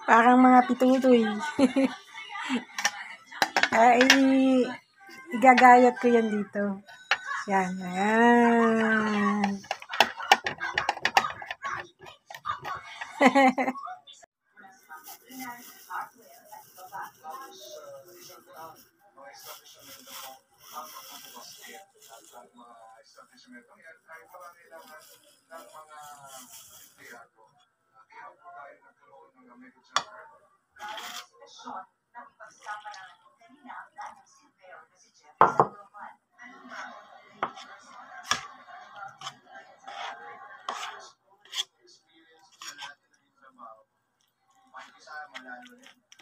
Parang mga pitutoy. Ay, igagayat ko yan dito. Yan, ayan.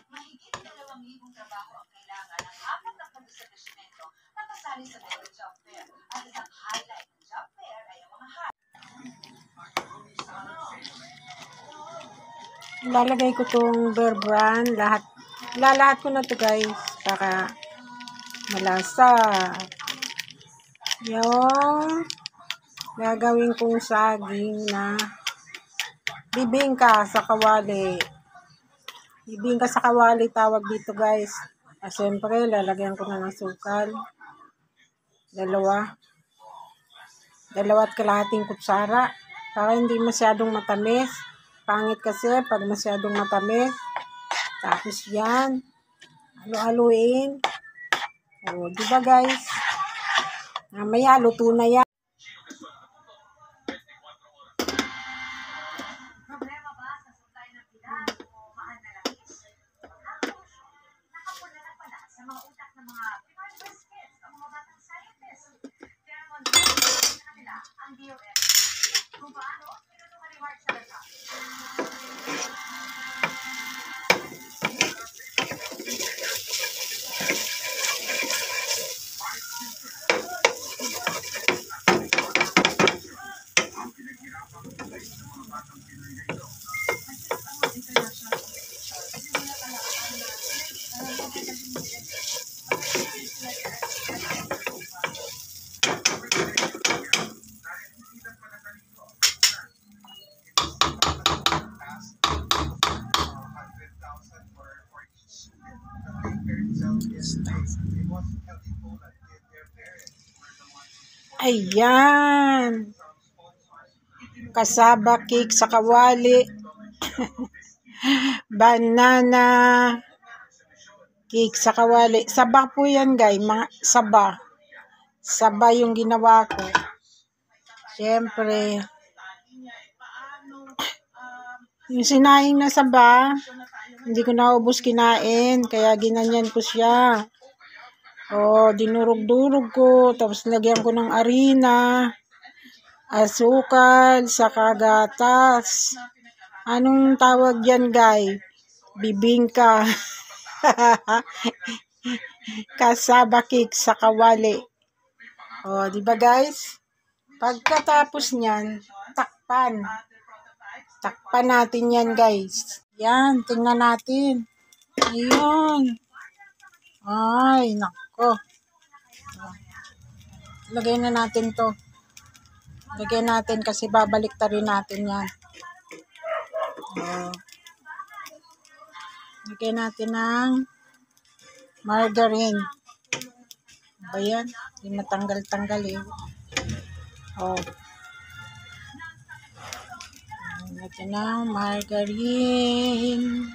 Mahigit 2,000 trabaho ang kailangan ng 4 na pag-establishmento na kasali sa Mega Job Fair. At isang highlight ng Job Fair ay ang mga Lalagay ko tong Bear Brand. Lalahat ko na to guys. Para malasa. Yung gagawin kong saging na bibingka sa kawali. Bibingka sa kawali tawag dito guys. Siyempre, lalagyan ko na ng sukal. Dalawa't kalahating kutsara. Para hindi masyadong matamis. Pangit kasi pag masyadong matamis. Tapos yan. Halo-haluin. O, diba guys? Mamaya, luto na yan. problema ba sa supply ng bilang o mahal na langis? Nakapula na pala sa mga utak ng mga private kids ang mga batang scientists. Kaya naman sa kanila ang DOS. Kung paano, tinutulungan ni Mark sa lahat. Ayan. Kasaba cake sa kawali. Banana cake sa kawali. Saba po yan guys. Mga saba. Saba yung ginawa ko. Siyempre. Yung sinaing na saba, hindi ko naubos kinain. Kaya ginanyan ko siya. O, dinurog-durog ko. Tapos lagyan ko ng arina. Asukal, saka gatas. Anong tawag yan, guys? Bibingka. Kasaba cake sa kawali. O, di ba guys? Pagkatapos niyan, takpan. Takpan natin yan, guys. Yan, tingnan natin. Ayun. Ay, nako. Lagay na natin to. Lagay natin kasi babalik ta rin natin yan. Lagay natin ng margarine. Ba yan? Hindi matanggal-tanggal eh. Lagyan ng margarine.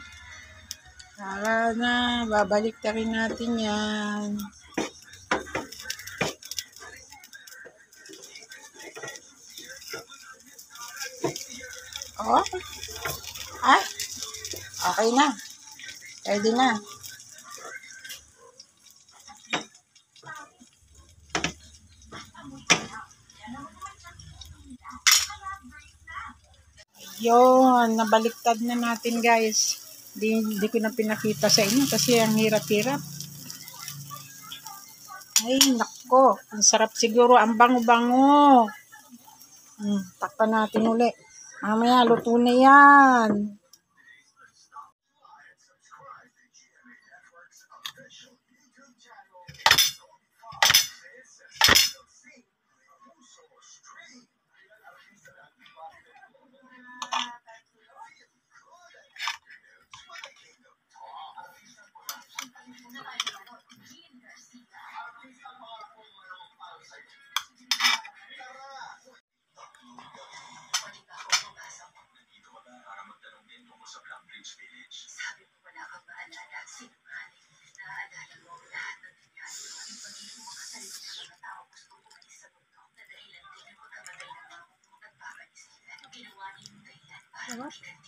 Para na, babalik ta rin natin yan. Oh. Ay. Okay na. Ready na. Yun, nabaliktad na natin guys. Hindi ko na pinakita sa inyo kasi ang hirap-hirap. Ay, nako. Ang sarap siguro. Ang bango-bango. Takpan natin uli. Mamaya, luto na yan. Sarap.